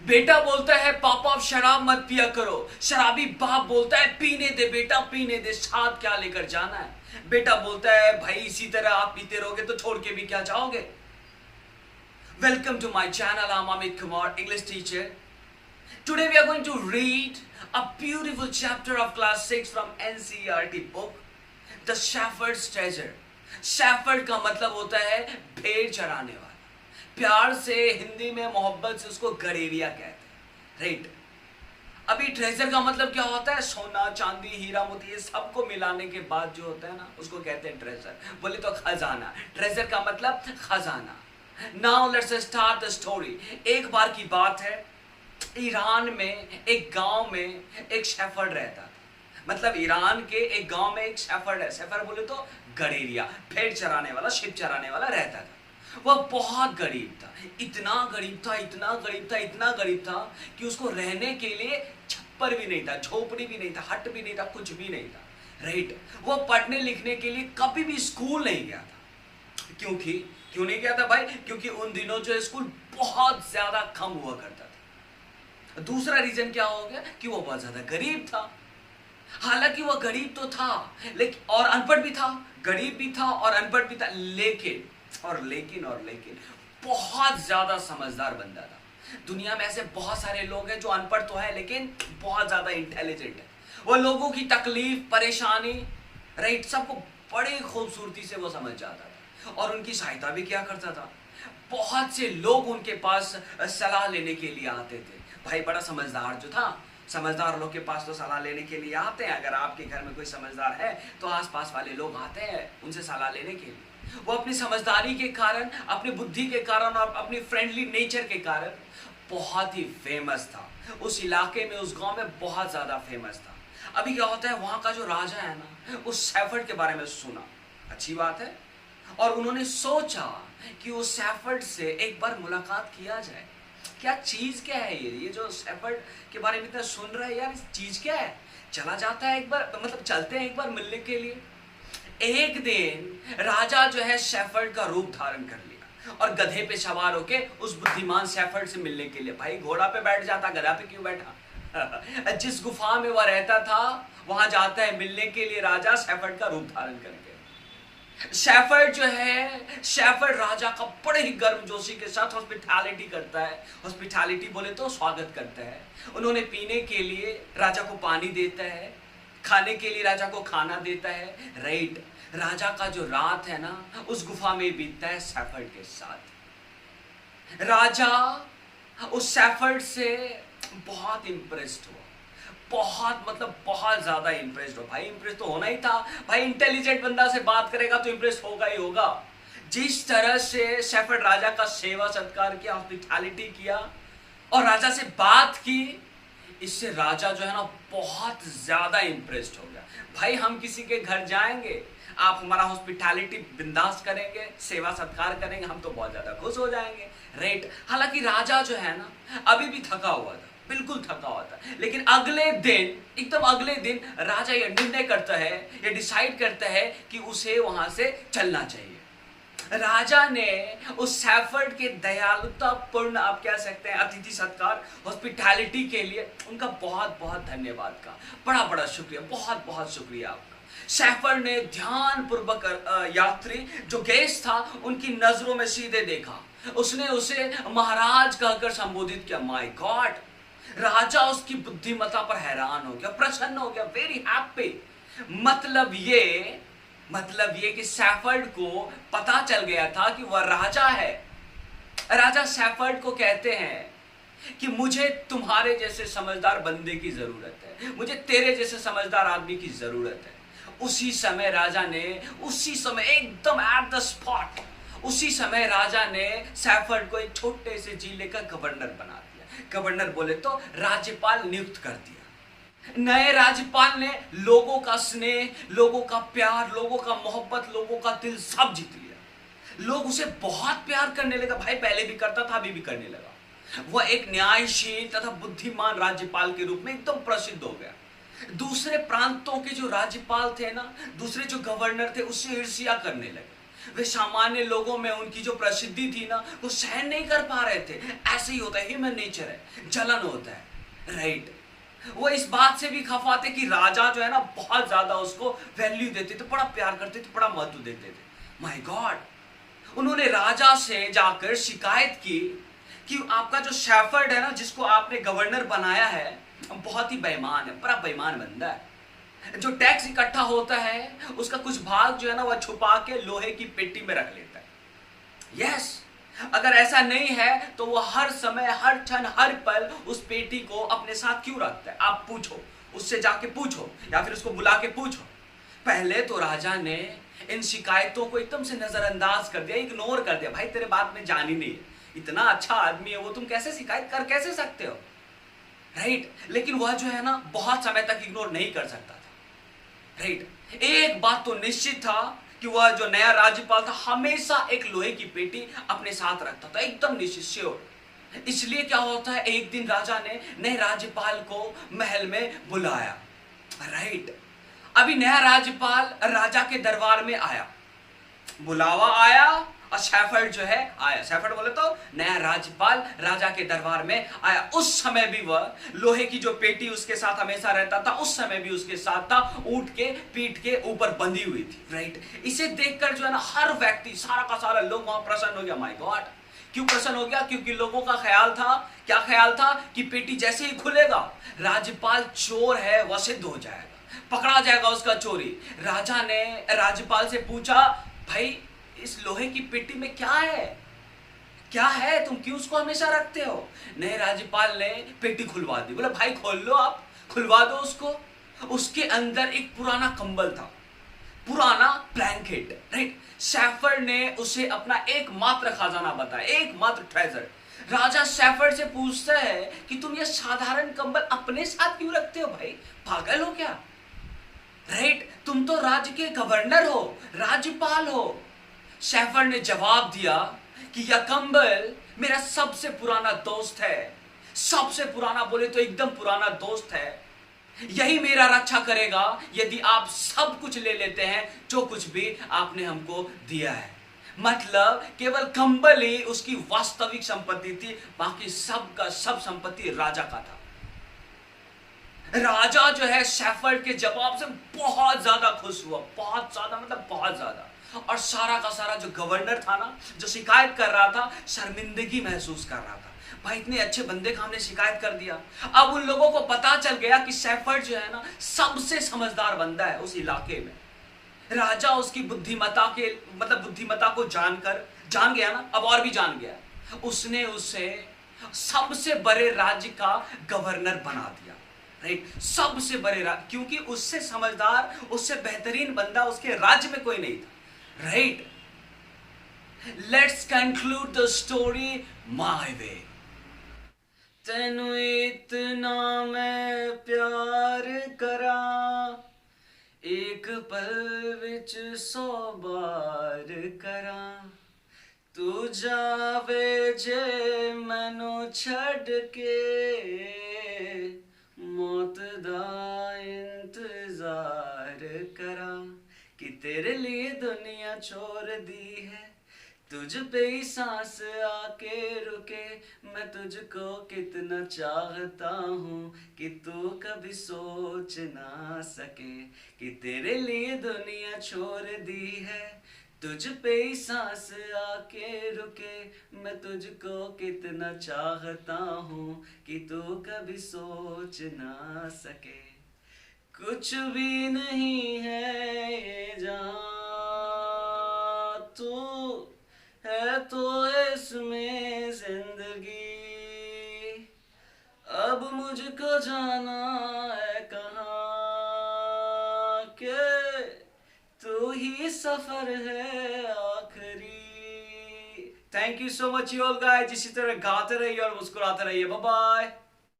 बेटा बोलता है पापा अब शराब मत पिया करो। शराबी बाप बोलता है पीने दे बेटा पीने दे, साथ क्या लेकर जाना है। बेटा बोलता है भाई इसी तरह आप पीते रहोगे तो छोड़ के भी क्या जाओगे। Welcome to my channel, I am Amit Kumar, English teacher. Today we are going to read a beautiful chapter of class 6 from NCERT book, The Shepherd's Treasure. Shepherd का मतलब होता है भेड़ चराने वाला. प्यार से हिंदी में मोहब्बत से उसको गड़ेरिया कहते हैं, राइट. अभी ट्रेजर का मतलब क्या होता है? सोना चांदी हीरा मोती ये सबको मिलाने के बाद जो होता है ना उसको कहते हैं ट्रेजर. बोले तो खजाना. ट्रेजर का मतलब खजाना. Now let's start the story. एक बार की बात है, ईरान में एक गांव में एक शेफर्ड रहता था. मतलब ईरान के एक गांव में एक शेफर्ड है. शेफर्ड बोले तो गड़ेरिया, भेड़ चराने वाला, शिप चराने वाला रहता था. वह बहुत गरीब था, इतना गरीब था, इतना गरीब था, इतना गरीब था कि उसको रहने के लिए छप्पर भी नहीं था, झोपड़ी भी नहीं था, हट भी नहीं था, कुछ भी नहीं था, राइट. वह पढ़ने लिखने के लिए कभी भी स्कूल नहीं गया था. क्यों नहीं गया था भाई? क्योंकि उन दिनों जो स्कूल बहुत ज्यादा कम हुआ करता था. दूसरा रीजन क्या हो गया कि वो बहुत ज्यादा गरीब था. हालांकि वह गरीब तो था लेकिन और अनपढ़ भी था, गरीब भी था और अनपढ़ भी था, लेकिन बहुत ज्यादा समझदार बंदा था. दुनिया में ऐसे बहुत सारे लोग हैं जो अनपढ़ तो है लेकिन बहुत ज्यादा इंटेलिजेंट है. वो लोगों की तकलीफ परेशानी, राइट, सबको बड़ी खूबसूरती से वो समझ जाता था और उनकी सहायता भी क्या करता था. बहुत से लोग उनके पास सलाह लेने के लिए आते थे. भाई बड़ा समझदार जो था, समझदार लोग के पास तो सलाह लेने के लिए आते हैं. अगर आपके घर में कोई समझदार है तो आसपास वाले लोग आते हैं उनसे सलाह लेने के लिए. वो अपनी समझदारी के कारण, अपनी बुद्धि के कारण और अपनी फ्रेंडली नेचर के कारण बहुत ही फेमस था. उस इलाके में, उस गांव में बहुत ज्यादा फेमस था. अभी क्या होता है, वहां का जो राजा है ना, उस शेफर्ड के बारे में सुना, अच्छी बात है, और उन्होंने सोचा कि उस शेफर्ड से एक बार मुलाकात किया जाए. क्या चीज क्या है ये जो शेफर्ड के बारे में इतना सुन रहा है, यार इस चीज क्या है. चला जाता है एक बार, मतलब चलते हैं एक बार मिलने के लिए. एक दिन राजा जो है शेफर्ड का रूप धारण कर लिया और गधे पे सवार होके उस बुद्धिमान शेफर्ड से मिलने के लिए. भाई घोड़ा पे बैठ जाता, गधा पे क्यों बैठा. जिस गुफा में वह रहता था वहां जाता है मिलने के लिए राजा शेफर्ड का रूप धारण करके. शेफर्ड जो है, शेफर्ड राजा का बड़े ही गर्मजोशी के साथ हॉस्पिटैलिटी करता है. हॉस्पिटैलिटी बोले तो स्वागत करता है. उन्होंने पीने के लिए राजा को पानी देता है, खाने के लिए राजा को खाना देता है, राइट. राजा का जो रात है ना उस गुफा में बीतता है शेफर्ड के साथ. राजा उस शेफर्ड से बहुत इंप्रेस्ड हुआ, बहुत मतलब बहुत ज्यादा इंप्रेस्ड हो. भाई इंप्रेस तो होना ही था. भाई इंटेलिजेंट बंदा से बात करेगा तो इंप्रेस होगा ही होगा. जिस तरह से शेफर्ड राजा का सेवा सत्कार किया, हॉस्पिटैलिटी किया और राजा से बात की, इससे राजा जो है ना बहुत ज्यादा इंप्रेस्ड हो गया. भाई हम किसी के घर जाएंगे, आप हमारा हॉस्पिटैलिटी बिंदास करेंगे, सेवा सत्कार करेंगे, हम तो बहुत ज्यादा खुश हो जाएंगे, राइट. हालांकि राजा जो है ना अभी भी थका हुआ था, बिल्कुल थका हुआ था. लेकिन अगले दिन, एकदम अगले दिन राजा यह निर्णय करता है, यह डिसाइड करता है कि उसे वहां से चलना चाहिए. राजा ने उस शेफर्ड के दयालुतापूर्ण, आप कह सकते हैं, अतिथि सत्कार, हॉस्पिटैलिटी के लिए उनका बहुत बहुत धन्यवाद का. बड़ा बड़ा शुक्रिया, बहुत बहुत शुक्रिया आपका. शेफर्ड ने ध्यान पूर्वक यात्री जो गेस्ट था उनकी नजरों में सीधे देखा. उसने उसे महाराज कहकर संबोधित किया. My God. राजा उसकी बुद्धिमत्ता पर हैरान हो गया, प्रसन्न हो गया, वेरी हैप्पी. मतलब ये कि शेफर्ड को पता चल गया था कि वह राजा है. राजा शेफर्ड को कहते हैं कि मुझे तुम्हारे जैसे समझदार बंदे की जरूरत है, मुझे तेरे जैसे समझदार आदमी की जरूरत है. उसी समय राजा ने, उसी समय एकदम एट द स्पॉट, उसी समय राजा ने शेफर्ड को एक छोटे से जिले का गवर्नर बना दिया. गवर्नर बोले तो राज्यपाल नियुक्त कर दिया. नए राज्यपाल ने लोगों का स्नेह, लोगों का प्यार, लोगों का मोहब्बत, लोगों का दिल सब जीत लिया. लोग उसे बहुत प्यार करने लगा. भाई पहले भी करता था, अभी भी करने लगा. वह एक न्यायशील तथा बुद्धिमान राज्यपाल के रूप में एकदम प्रसिद्ध हो गया. दूसरे प्रांतों के जो राज्यपाल थे ना, दूसरे जो गवर्नर थे, उससे ईर्ष्या करने लगे. वे सामान्य लोगों में उनकी जो प्रसिद्धि थी ना, वो सहन नहीं कर पा रहे थे। ऐसे ही होता है, ह्यूमन नेचर है, जलन होता है, राइट। वो इस बात से भी खफा थे कि राजा जो है ना बहुत ज्यादा उसको वैल्यू देते थे, बड़ा प्यार करते थे, बड़ा महत्व देते थे। माय गॉड, उन्होंने राजा से जाकर शिकायत की कि आपका जो शेफर्ड है ना, जिसको आपने गवर्नर बनाया है, बहुत ही बेईमान है, बड़ा बेईमान बंदा है। जो टैक्स इकट्ठा होता है उसका कुछ भाग जो है ना वह छुपा के लोहे की पेटी में रख लेता है। यस, अगर ऐसा नहीं है तो वो हर समय, हर क्षण, हर पल उस पेटी को अपने साथ क्यों रखता है? आप पूछो, उससे जाके पूछो या फिर उसको बुला के पूछो। पहले तो राजा ने इन शिकायतों को एकदम से नजरअंदाज कर दिया, इग्नोर कर दिया। भाई तेरे बात में जान ही नहीं है, इतना अच्छा आदमी है वो, तुम कैसे शिकायत कर कैसे सकते हो, राइट। लेकिन वह जो है ना बहुत समय तक इग्नोर नहीं कर सकता था, राइट। एक बात तो निश्चित था कि वह जो नया राज्यपाल था हमेशा एक लोहे की पेटी अपने साथ रखता था, एकदम निश्चित, श्योर। इसलिए क्या होता है, एक दिन राजा ने नए राज्यपाल को महल में बुलाया, राइट। अभी नया राज्यपाल राजा के दरबार में आया, बुलावा आया और शेफर्ड जो है आया। शेफर्ड बोले तो नया राज्यपाल राजा के दरबार में आया। उस समय भी वह लोहे की जो पेटी उसके साथ हमेशा रहता था, उस समय भी उसके साथ था, ऊंट के पीठ के ऊपर बंधी हुई थी, राइट। इसे देखकर जो है ना हर व्यक्ति, सारा का सारा लोग वहां प्रसन्न हो गया। माय गॉड, क्यों प्रसन्न हो गया? क्योंकि लोगों का ख्याल था, क्या ख्याल था कि पेटी जैसे ही खुलेगा राज्यपाल चोर है वह सिद्ध हो जाएगा, पकड़ा जाएगा उसका चोरी। राजा ने राज्यपाल से पूछा, भाई इस लोहे की पेटी में क्या है, क्या है, तुम क्यों उसको हमेशा रखते हो? नए राज्यपाल ने पेटी खुलवा दी। बोले भाई खोल लो, आप खुलवा दो उसको। उसके अंदर एक पुराना कंबल था, पुराना ब्लैंकेट, राइट। शेफर्ड ने उसे अपना एकमात्र खजाना बताया, एकमात्र ट्रेजर। राजा शेफर्ड से पूछता है कि तुम ये साधारण कंबल अपने साथ क्यों रखते हो? भाई पागल हो क्या, राइट। तुम तो राज्य के गवर्नर हो, राज्यपाल हो। शेफर्ड ने जवाब दिया कि यह कंबल मेरा सबसे पुराना दोस्त है, सबसे पुराना बोले तो एकदम पुराना दोस्त है। यही मेरा रक्षा करेगा यदि आप सब कुछ ले लेते हैं जो कुछ भी आपने हमको दिया है। मतलब केवल कंबल ही उसकी वास्तविक संपत्ति थी, बाकी सब का सब संपत्ति राजा का था। राजा जो है शेफर्ड के जवाब से बहुत ज्यादा खुश हुआ, बहुत ज्यादा, मतलब बहुत ज्यादा। और सारा का सारा जो गवर्नर था ना, जो शिकायत कर रहा था, शर्मिंदगी महसूस कर रहा था। भाई इतने अच्छे बंदे का हमने शिकायत कर दिया। अब उन लोगों को पता चल गया कि शेफर्ड जो है ना सबसे समझदार बंदा है उस इलाके में। राजा उसकी बुद्धिमत्ता के, मतलब बुद्धिमत्ता को जान गया ना, अब और भी जान गया। उसने उसे सबसे बड़े राज्य का गवर्नर बना दिया, राइट। सबसे बड़े राज्य, क्योंकि उससे समझदार, उससे बेहतरीन बंदा उसके राज्य में कोई नहीं था, right. Let's conclude the story my way. तेनू इतना मैं प्यार करा, एक पल विच 100 बार करा, तू जावे जे मैनू छड़ के, मौत दा इंतजार करा, कि तेरे लिए दुनिया छोड़ दी है, तुझ पे ही सांस आके रुके, मैं तुझको कितना चाहता हूँ कि तू कभी सोच ना सके, कि तेरे लिए दुनिया छोड़ दी है, तुझ पे ही सांस आके रुके, मैं तुझको कितना चाहता हूँ कि तू कभी सोच ना सके। कुछ भी नहीं है ये जान, तू है तो इसमें जिंदगी, अब मुझको जाना है कहाँ, के तू ही सफर है आखिरी। Thank you so much you all guys, इसी तरह गाते रहिए और मुस्कुराते रहिए। Bye bye.